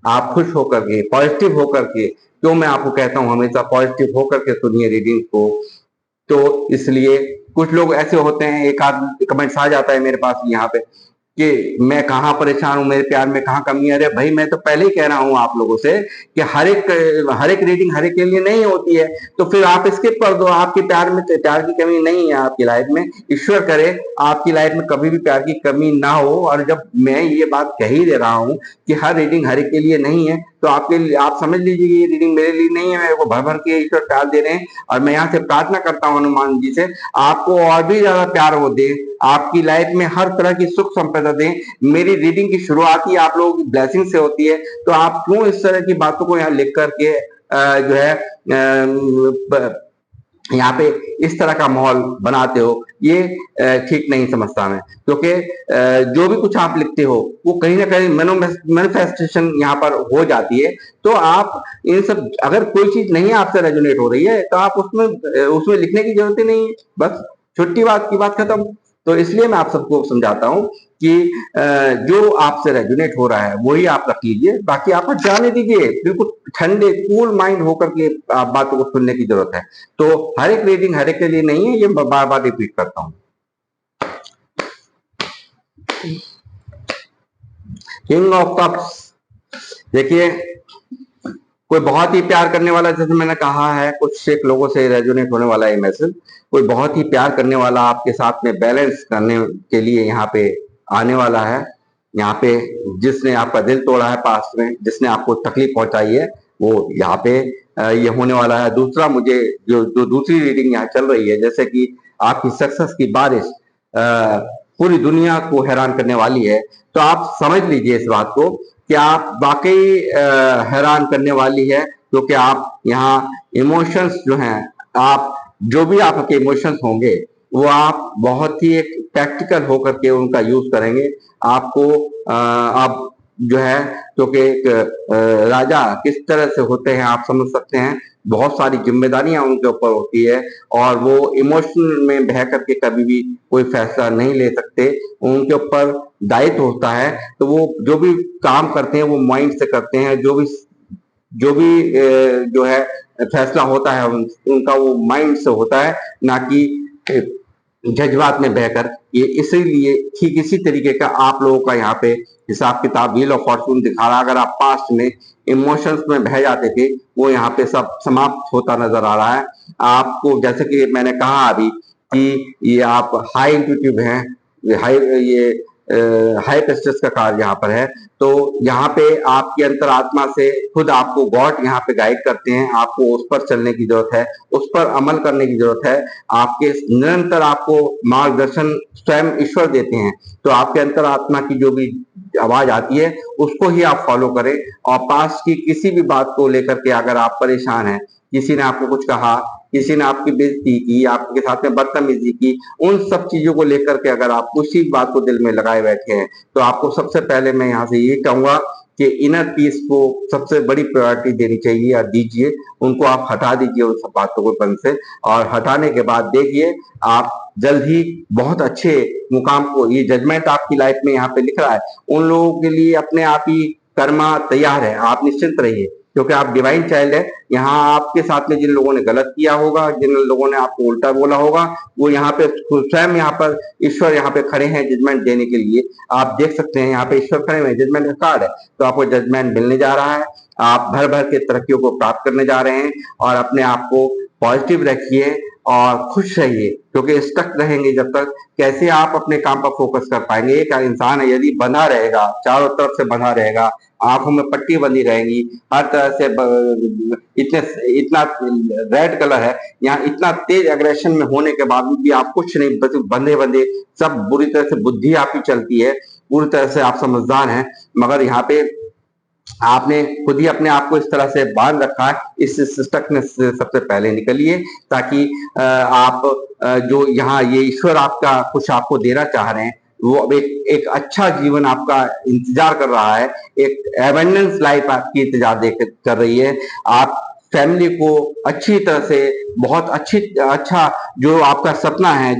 आप खुश होकर के, पॉजिटिव होकर के, क्यों मैं आपको कहता हूं हमेशा पॉजिटिव होकर के सुनिए रीडिंग को। तो इसलिए कुछ लोग ऐसे होते हैं, एक आध कमेंट्स आ जाता है मेरे पास यहाँ पे कि मैं कहाँ परेशान हूँ, मेरे प्यार में कहाँ कमी है। अरे भाई, मैं तो पहले ही कह रहा हूँ आप लोगों से कि हर एक रीडिंग हर एक के लिए नहीं होती है, तो फिर आप स्किप कर दो। आपके प्यार में प्यार की कमी नहीं है आपकी लाइफ में, ईश्वर करे आपकी लाइफ में कभी भी प्यार की कमी ना हो। और जब मैं ये बात कह ही दे रहा हूँ कि हर रीडिंग हर एक के लिए नहीं है, तो आप समझ लीजिए ये रीडिंग मेरे लिए नहीं है, मेरे को भर भर के ईश्वर प्यार दे रहे हैं। और मैं यहाँ से प्रार्थना करता हूँ हनुमान जी से, आपको और भी ज्यादा प्यार वो दे, आपकी लाइफ में हर तरह की सुख संपदा दें। मेरी रीडिंग की शुरुआत ही आप लोगों की ब्लेसिंग से होती है, तो आप क्यों इस तरह की बातों को यहाँ लिख करके जो है यहाँ पे इस तरह का माहौल बनाते हो, ये ठीक नहीं समझता मैं। क्योंकि जो भी कुछ आप लिखते हो वो कहीं ना कहीं मैनिफेस्टेशन यहाँ पर हो जाती है। तो आप इन सब, अगर कोई चीज नहीं आपसे रेजोनेट हो रही है तो आप उसमें लिखने की जरूरत ही नहीं है, बस छुट्टी बात की बात खत्म। तो इसलिए मैं आप सबको समझाता हूँ कि जो आपसे रेजोनेट हो रहा है वही आप रख लीजिए, बाकी आप जाने दीजिए। बिल्कुल ठंडे कूल माइंड होकर के आप बातों को सुनने की जरूरत है। तो हर एक रीडिंग हर एक के लिए नहीं है, ये बार बार रिपीट करता हूँ। किंग ऑफ कप्स, देखिए कोई बहुत ही प्यार करने वाला, जैसे मैंने कहा है कुछ एक लोगों से रेजोनेट होने वाला है मैसेज, कोई बहुत ही प्यार करने वाला आपके साथ में बैलेंस करने के लिए यहाँ पे आने वाला है। यहाँ पे जिसने आपका दिल तोड़ा है पास्ट में, जिसने आपको तकलीफ पहुंचाई है, वो यहाँ पे ये होने वाला है। दूसरा, मुझे जो दूसरी रीडिंग यहाँ चल रही है, जैसे कि आपकी सक्सेस की बारिश पूरी दुनिया को हैरान करने वाली है, तो आप समझ लीजिए इस बात को कि आप वाकई हैरान करने वाली है। क्योंकि आप यहाँ इमोशंस जो हैं, आप जो भी आपके इमोशंस होंगे वो आप बहुत ही एक प्रैक्टिकल होकर के उनका यूज करेंगे। आपको आप जो है, क्योंकि एक राजा किस तरह से होते हैं आप समझ सकते हैं, बहुत सारी जिम्मेदारियां उनके ऊपर होती है और वो इमोशन में बह करके कभी भी कोई फैसला नहीं ले सकते, उनके ऊपर दायित्व होता है। तो वो जो भी काम करते हैं वो माइंड से करते हैं, जो भी जो है फैसला होता है उनका वो माइंड से होता है, ना कि जज्बात में बहकर। ये इसीलिए ठीक इसी तरीके का आप लोगों का यहाँ पे हिसाब किताब व्हील ऑफ फॉर्चून दिखा रहा है। अगर आप पास्ट में इमोशंस में बह जाते थे, वो यहाँ पे सब समाप्त होता नजर आ रहा है आपको। जैसे कि मैंने कहा अभी कि ये आप हाई इंट्यूटिव हैं, ये हाई प्रेस्टिज का कार्य यहाँ पर है। तो यहाँ पे आपकी अंतरात्मा से खुद आपको गॉड यहाँ पे गाइड करते हैं, आपको उस पर चलने की जरूरत है, उस पर अमल करने की जरूरत है। आपके निरंतर आपको मार्गदर्शन स्वयं ईश्वर देते हैं। तो आपके अंतरात्मा की जो भी आवाज आती है उसको ही आप फॉलो करें। और पास की किसी भी बात को लेकर के अगर आप परेशान हैं, किसी ने आपको कुछ कहा, किसी ने आपकी बेइज्जती की, आपके साथ में बदतमीजी की, उन सब चीजों को लेकर के अगर आप उसी बात को दिल में लगाए बैठे हैं, तो आपको सबसे पहले मैं यहाँ से ये कहूंगा कि इनर पीस को सबसे बड़ी प्रायोरिटी देनी चाहिए या दीजिए, उनको आप हटा दीजिए उन सब बातों को मन से, और हटाने के बाद देखिए आप जल्द ही बहुत अच्छे मुकाम को, ये जजमेंट आपकी लाइफ में यहाँ पे लिख रहा है, उन लोगों के लिए अपने आप ही कर्मा तैयार है, आप निश्चिंत रहिए, क्योंकि आप डिवाइन चाइल्ड है। यहाँ आपके साथ में जिन लोगों ने गलत किया होगा, जिन लोगों ने आपको उल्टा बोला होगा, वो यहाँ पे स्वयं यहाँ पर ईश्वर यहाँ पे खड़े हैं जजमेंट देने के लिए। आप देख सकते हैं यहाँ पे ईश्वर खड़े हुए हैं, जजमेंट का कार्ड है, तो आपको जजमेंट मिलने जा रहा है। आप भर भर के तरक्कियों को प्राप्त करने जा रहे हैं, और अपने आप को पॉजिटिव रखिए और खुश रहिए, क्योंकि स्टक रहेंगे जब तक कैसे आप अपने काम पर फोकस कर पाएंगे। एक इंसान है यदि बंधा रहेगा, चारों तरफ से बंधा रहेगा, आंखों में पट्टी बंधी रहेगी, हर तरह से इतने इतना रेड कलर है, यहाँ इतना तेज एग्रेशन में होने के बावजूद भी आप कुछ नहीं, बस बंधे बंधे, सब बुरी तरह से बुद्धि आपकी चलती है, पूरी तरह से आप समझदार हैं, मगर यहाँ पे आपने खुद ही अपने आप को इस तरह से बांध रखा है। इस स्टकनेस से सबसे पहले निकलिए, ताकि आप जो यहाँ ये ईश्वर आपका कुछ आपको देना चाह रहे हैं, वो अब एक अच्छा जीवन आपका इंतजार कर रहा है, एक एबंडेंस लाइफ आपकी इंतजार देख कर रही है। आप फैमिली को अच्छी तरह से, बहुत अच्छा जो आपका सपना है,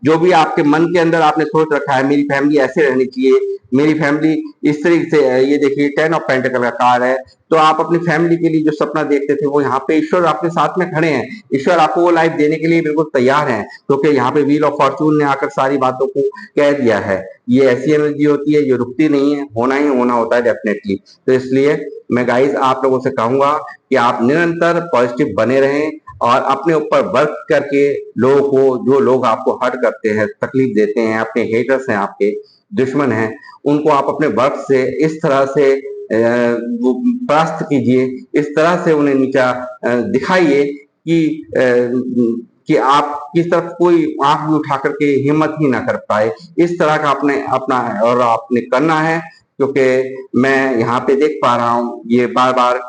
जो भी आपके मन के अंदर आपने सोच रखा है, मेरी फैमिली ऐसे रहनी चाहिए, मेरी फैमिली इस तरीके से है, ये देखिए 10 ऑफ पेंटिकल का कार्ड है, तो आप अपनी फैमिली के लिए जो सपना देखते थे, वो यहाँ पे ईश्वर आपके साथ में खड़े हैं, ईश्वर आपको वो लाइफ देने के लिए बिल्कुल तैयार है, क्योंकि यहाँ पे व्हील ऑफ फॉर्चून ने आकर सारी बातों को कह दिया है। ये ऐसी एनर्जी होती है, ये रुकती नहीं है, होना ही होना होता है डेफिनेटली। तो इसलिए मैं गाइज आप लोगों से कहूंगा कि आप निरंतर पॉजिटिव बने रहें, और अपने ऊपर वर्क करके लोगों को, जो लोग आपको हर्ट करते हैं, तकलीफ देते हैं, अपने हेटर्स हैं, आपके दुश्मन हैं, उनको आप अपने वर्क से इस तरह से परास्त कीजिए, इस तरह से उन्हें नीचा दिखाइए कि आप किस तरफ कोई आंख भी उठा करके हिम्मत ही ना कर पाए। इस तरह का अपने अपना और आपने करना है, क्योंकि मैं यहाँ पे देख पा रहा हूँ ये बार बार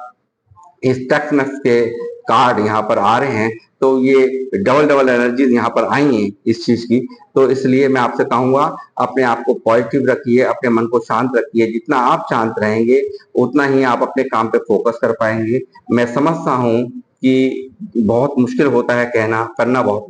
इस टफनेस के कार्ड यहाँ पर आ रहे हैं, तो ये डबल डबल एनर्जीज यहाँ पर आई हैं इस चीज की। तो इसलिए मैं आपसे कहूंगा अपने आप को पॉजिटिव रखिए, अपने मन को शांत रखिए, जितना आप शांत रहेंगे उतना ही आप अपने काम पे फोकस कर पाएंगे। मैं समझता हूँ कि बहुत मुश्किल होता है कहना, करना बहुत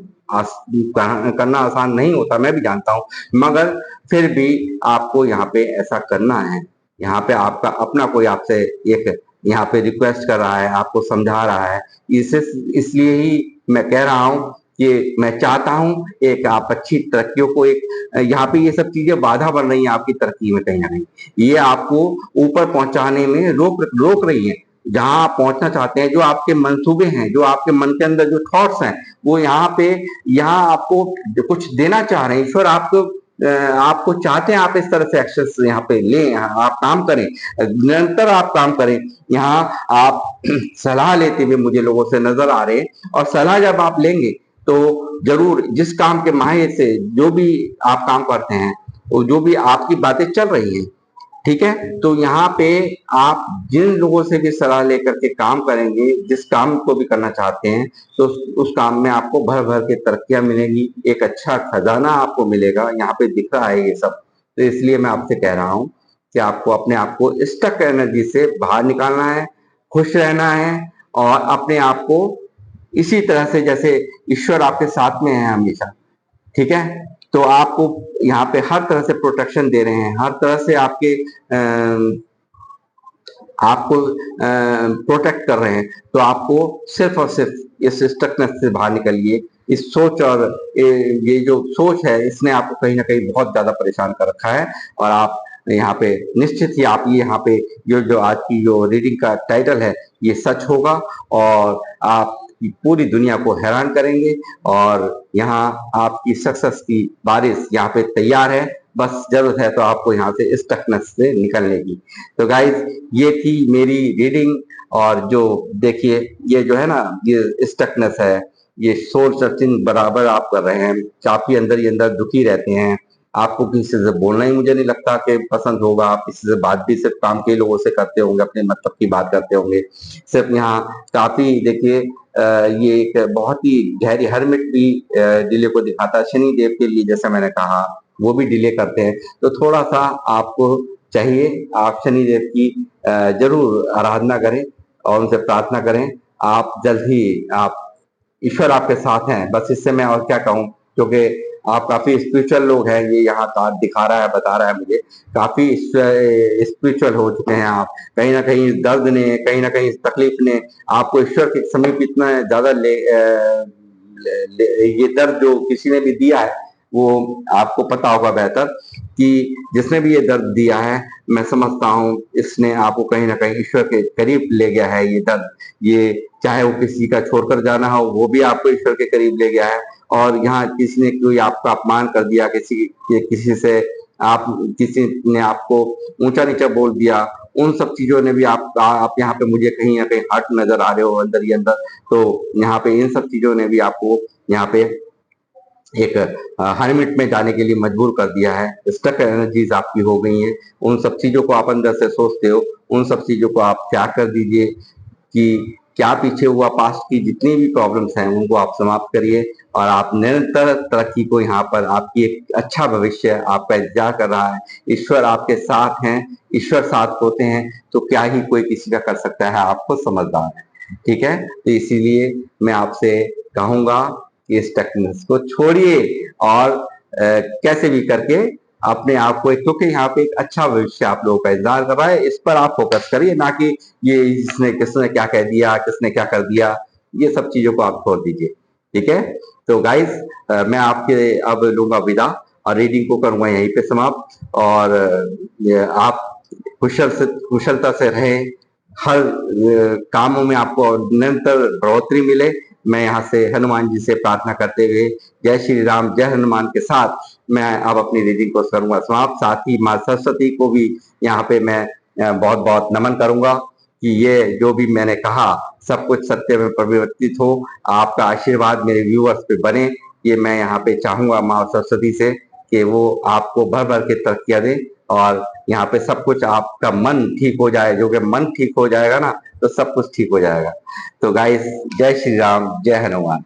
करना आसान नहीं होता, मैं भी जानता हूँ, मगर फिर भी आपको यहाँ पे ऐसा करना है। यहाँ पे आपका अपना कोई आपसे एक यहाँ पे रिक्वेस्ट कर रहा है, आपको समझा रहा है, इसलिए ही मैं कह रहा हूँ कि मैं चाहता हूँ एक आप अच्छी तरक्कियों को, एक यहाँ पे ये सब चीजें बाधा बन रही हैं आपकी तरक्की में, कहीं ना कहीं ये आपको ऊपर पहुंचाने में रोक रही है। जहां आप पहुंचना चाहते हैं, जो आपके मंसूबे हैं, जो आपके मन के अंदर जो थॉट्स हैं, वो यहाँ आपको कुछ देना चाह रहे हैं। ईश्वर आपको चाहते हैं आप इस तरह से एक्शन यहाँ पे लें, आप काम करें, निरंतर आप काम करें। यहाँ आप सलाह लेते हुए मुझे लोगों से नजर आ रहे हैं, और सलाह जब आप लेंगे तो जरूर जिस काम के माहिर से जो भी आप काम करते हैं, वो जो भी आपकी बातें चल रही हैं, ठीक है, तो यहाँ पे आप जिन लोगों से भी सलाह लेकर के काम करेंगे, जिस काम को भी करना चाहते हैं, तो उस काम में आपको भर भर के तरक्कियां मिलेंगी, एक अच्छा खजाना आपको मिलेगा, यहाँ पे दिख रहा है ये सब। तो इसलिए मैं आपसे कह रहा हूँ कि आपको अपने आप को स्टक एनर्जी से बाहर निकालना है, खुश रहना है, और अपने आप को इसी तरह से, जैसे ईश्वर आपके साथ में है हमेशा, ठीक है, तो आपको यहाँ पे हर तरह से प्रोटेक्शन दे रहे हैं, हर तरह से आपको प्रोटेक्ट कर रहे हैं। तो आपको सिर्फ और सिर्फ इस स्टकनेस से बाहर निकलिए। इस सोच और ये जो सोच है, इसने आपको कहीं ना कहीं बहुत ज्यादा परेशान कर रखा है, और आप यहाँ पे निश्चित ही आप यहाँ पे जो आज की जो रीडिंग का टाइटल है, ये सच होगा, और आप पूरी दुनिया को हैरान करेंगे, और यहाँ आपकी सक्सेस की बारिश यहाँ पे तैयार है। बस जरूरत है तो आपको यहाँ से स्टकनेस से निकलने की। तो गाइज ये थी मेरी रीडिंग, और जो देखिए ये जो है ना, ये स्टकनेस है, ये सोल सर्चिंग बराबर आप कर रहे हैं, काफी अंदर ही अंदर दुखी रहते हैं। आपको किसी से बोलना ही मुझे नहीं लगता कि पसंद होगा, आप किसी से बात भी सिर्फ काम के लोगों से करते होंगे, अपने मतलब की बात करते होंगे सिर्फ। यहाँ काफी देखिए ये एक बहुत ही गहरी हरमिट भी डिले को दिखाता है। शनि देव के लिए जैसा मैंने कहा, वो भी डिले करते हैं, तो थोड़ा सा आपको चाहिए आप शनिदेव की जरूर आराधना करें और उनसे प्रार्थना करें। आप जल्द ही आप ईश्वर आपके साथ हैं, बस इससे मैं और क्या कहूँ, क्योंकि आप काफी स्पिरिचुअल लोग हैं, ये यहाँ कार्ड दिखा रहा है, बता रहा है मुझे। काफी स्पिरिचुअल हो चुके हैं आप। कहीं ना कहीं इस दर्द ने, कहीं ना कहीं इस तकलीफ ने आपको ईश्वर के समीप इतना ज्यादा ये दर्द जो किसी ने भी दिया है, वो आपको पता होगा बेहतर कि जिसने भी ये दर्द दिया है, मैं समझता हूँ इसने आपको कहीं ना कहीं ईश्वर के करीब ले गया है। ये दर्द, ये चाहे वो किसी का छोड़कर जाना हो, वो भी आपको ईश्वर के करीब ले गया है। और यहाँ किसी ने कोई आपका अपमान कर दिया, किसी से आप किसी ने आपको ऊंचा नीचा बोल दिया, उन सब चीजों ने भी आप यहाँ पे मुझे कहीं ना कहीं हर्ट नजर आ रहे हो अंदर ही अंदर। तो यहाँ पे इन सब चीजों ने भी आपको यहाँ पे एक हरमिट में जाने के लिए मजबूर कर दिया है। स्टक एनर्जीज आपकी हो गई हैं। उन सब चीजों को आप अंदर से सोचते हो, उन सब चीजों को आप त्याग कर दीजिए कि क्या पीछे हुआ पास्ट की जितनी भी प्रॉब्लम्स हैं उनको आप समाप्त करिए और आप निरंतर तरक्की को यहाँ पर आपकी एक अच्छा भविष्य आपका इंतजार कर रहा है। ईश्वर आपके साथ हैं, ईश्वर साथ होते हैं तो क्या ही कोई किसी का कर सकता है, आपको समझदार है। ठीक है, तो इसीलिए मैं आपसे कहूंगा कि इस टेक्निक्स को छोड़िए और कैसे भी करके अपने आप को, क्योंकि यहाँ पे एक अच्छा भविष्य आप लोगों का इंतजार कर रहा है, इस पर आप फोकस करिए, ना कि ये किसने क्या कह दिया, किसने क्या कर दिया, ये सब चीजों को आप छोड़ दीजिए। ठीक है, तो गाइस मैं आपके अब लूंगा विदा और रीडिंग को करूंगा यहीं पे समाप्त। और आप कुशलता से रहें, हर कामों में आपको निरंतर बढ़ोतरी मिले। मैं यहाँ से हनुमान जी से प्रार्थना करते हुए जय श्री राम जय हनुमान के साथ मैं अब अपनी रीडिंग को करूंगा समाप्त। साथ ही माँ सरस्वती को भी यहाँ पे मैं बहुत बहुत नमन करूंगा कि ये जो भी मैंने कहा सब कुछ सत्य में परिवर्तित हो। आपका आशीर्वाद मेरे व्यूअर्स पे बने, ये मैं यहाँ पे चाहूंगा माँ सरस्वती से कि वो आपको भर भर के तरक्कियां दे और यहाँ पे सब कुछ आपका मन ठीक हो जाए। जो कि मन ठीक हो जाएगा ना तो सब कुछ ठीक हो जाएगा। तो गाइस जय श्री राम जय हनुमान।